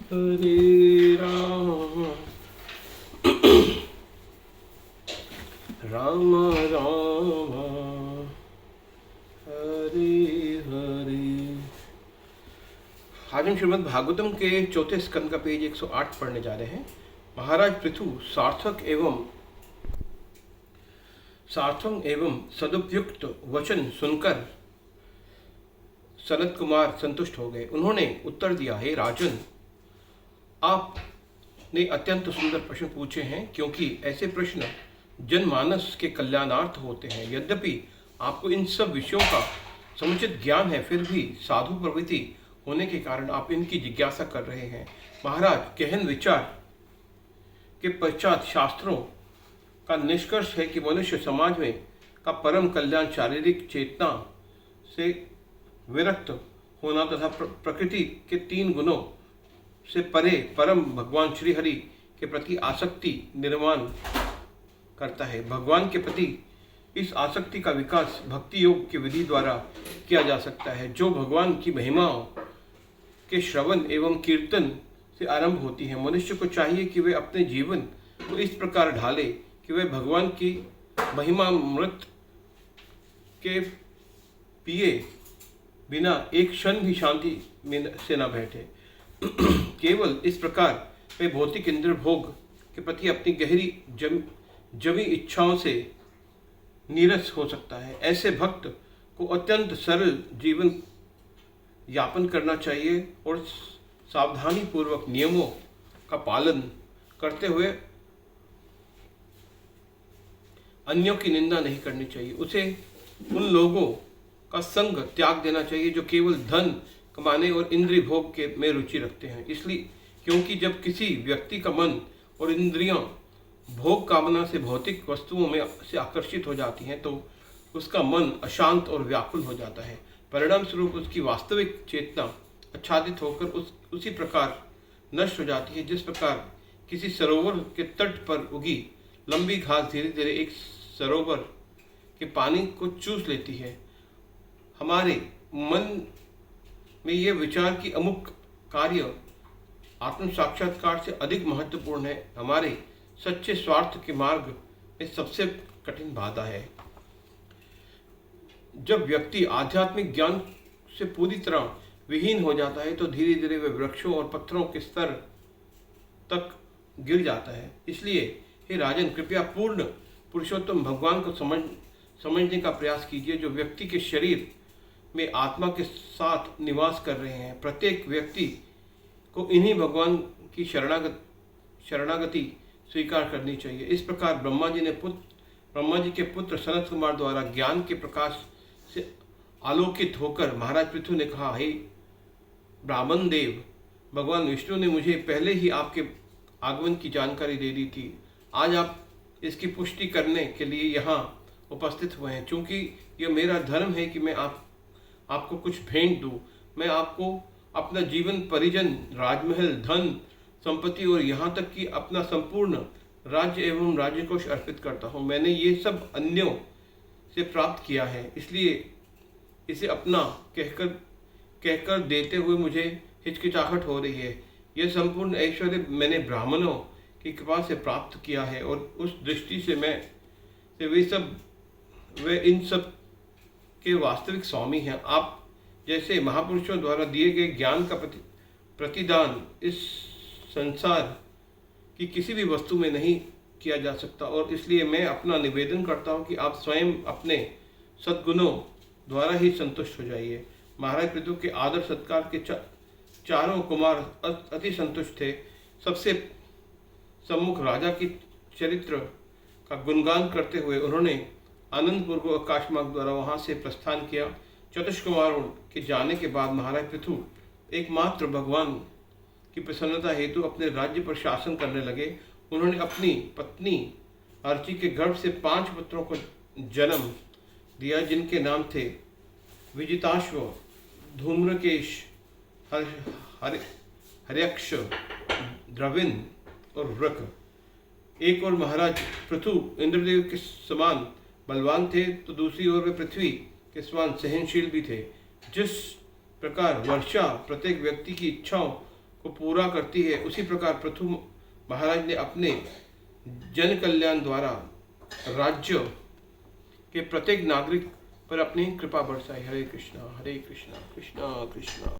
हरे राम राम राम हरे हरे। आज हम श्रीमद् भागवतम के चौथे स्कंद का पेज 108 पढ़ने जा रहे हैं। महाराज पृथु सार्थक एवं सदुपयुक्त वचन सुनकर सनत कुमार संतुष्ट हो गए। उन्होंने उत्तर दिया, हे राजन, आपने अत्यंत सुंदर प्रश्न पूछे हैं, क्योंकि ऐसे प्रश्न जनमानस के कल्याणार्थ होते हैं। यद्यपि आपको इन सब विषयों का समुचित ज्ञान है, फिर भी साधु प्रवृत्ति होने के कारण आप इनकी जिज्ञासा कर रहे हैं। महाराज, गहन विचार के पश्चात शास्त्रों का निष्कर्ष है कि मनुष्य समाज में का परम कल्याण शारीरिक चेतना से विरक्त होना तथा प्रकृति के 3 गुणों से परे परम भगवान श्री हरि के प्रति आसक्ति निर्माण करता है। भगवान के प्रति इस आसक्ति का विकास भक्ति योग की विधि द्वारा किया जा सकता है, जो भगवान की महिमाओं के श्रवण एवं कीर्तन से आरंभ होती है। मनुष्य को चाहिए कि वे अपने जीवन को इस प्रकार ढाले कि वे भगवान की महिमामृत के पिए बिना एक क्षण भी शांति से न बैठे। केवल इस प्रकार वे भौतिक इंद्र भोग के प्रति अपनी गहरी जमी इच्छाओं से नीरस हो सकता है। ऐसे भक्त को अत्यंत सरल जीवन यापन करना चाहिए और सावधानी पूर्वक नियमों का पालन करते हुए अन्यों की निंदा नहीं करनी चाहिए। उसे उन लोगों का संग त्याग देना चाहिए जो केवल धन कमाने और इंद्रिय भोग के में रुचि रखते हैं। इसलिए क्योंकि जब किसी व्यक्ति का मन और इंद्रियां भोग कामना से भौतिक वस्तुओं में से आकर्षित हो जाती हैं, तो उसका मन अशांत और व्याकुल हो जाता है। परिणाम स्वरूप उसकी वास्तविक चेतना आच्छादित होकर उसी प्रकार नष्ट हो जाती है, जिस प्रकार किसी सरोवर के तट पर उगी लंबी घास धीरे धीरे एक सरोवर के पानी को चूस लेती है। हमारे मन में यह विचार कि अमुक कार्य आत्म साक्षात्कार से अधिक महत्वपूर्ण है, हमारे सच्चे स्वार्थ के मार्ग में सबसे कठिन बाधा है। जब व्यक्ति आध्यात्मिक ज्ञान से पूरी तरह विहीन हो जाता है, तो धीरे धीरे वह वृक्षों और पत्थरों के स्तर तक गिर जाता है। इसलिए हे राजन, कृपया पूर्ण पुरुषोत्तम भगवान को समझने का प्रयास कीजिए, जो व्यक्ति के शरीर में आत्मा के साथ निवास कर रहे हैं। प्रत्येक व्यक्ति को इन्हीं भगवान की शरणागति स्वीकार करनी चाहिए। इस प्रकार ब्रह्मा जी के पुत्र सनत कुमार द्वारा ज्ञान के प्रकाश से आलोकित होकर महाराज पृथु ने कहा, हे ब्राह्मण देव, भगवान विष्णु ने मुझे पहले ही आपके आगमन की जानकारी दे दी थी। आज आप इसकी पुष्टि करने के लिए यहाँ उपस्थित हुए हैं। चूंकि यह मेरा धर्म है कि मैं आपको कुछ भेंट दूं, मैं आपको अपना जीवन, परिजन, राजमहल, धन, संपत्ति और यहाँ तक कि अपना संपूर्ण राज्य एवं राज्यकोष अर्पित करता हूँ। मैंने ये सब अन्यों से प्राप्त किया है, इसलिए इसे अपना कहकर देते हुए मुझे हिचकिचाहट हो रही है। यह संपूर्ण ऐश्वर्य मैंने ब्राह्मणों की कृपा से प्राप्त किया है, और उस दृष्टि से वे इन सब के वास्तविक स्वामी हैं। आप जैसे महापुरुषों द्वारा दिए गए ज्ञान का प्रतिदान इस संसार की किसी भी वस्तु में नहीं किया जा सकता, और इसलिए मैं अपना निवेदन करता हूँ कि आप स्वयं अपने सद्गुणों द्वारा ही संतुष्ट हो जाइए। महाराज पृथु के आदर सत्कार के चारों कुमार अति संतुष्ट थे। सबसे सम्मुख राजा की चरित्र का गुणगान करते हुए उन्होंने आनंदपुर को आकाशमार्ग द्वारा वहां से प्रस्थान किया। चतुष्कुमारों के जाने के बाद महाराज पृथु एकमात्र भगवान की प्रसन्नता हेतु अपने राज्य पर शासन करने लगे। उन्होंने अपनी पत्नी अर्ची के गर्भ से 5 पुत्रों को जन्म दिया, जिनके नाम थे विजिताश्व, धूम्रकेश, हर्यक्ष, द्रविण और वृक। एक और महाराज पृथु इंद्रदेव के समान बलवान थे, तो दूसरी ओर वे पृथ्वी के समान सहनशील भी थे। जिस प्रकार वर्षा प्रत्येक व्यक्ति की इच्छाओं को पूरा करती है, उसी प्रकार पृथु महाराज ने अपने जन कल्याण द्वारा राज्य के प्रत्येक नागरिक पर अपनी कृपा बरसाई। हरे कृष्णा कृष्णा कृष्णा।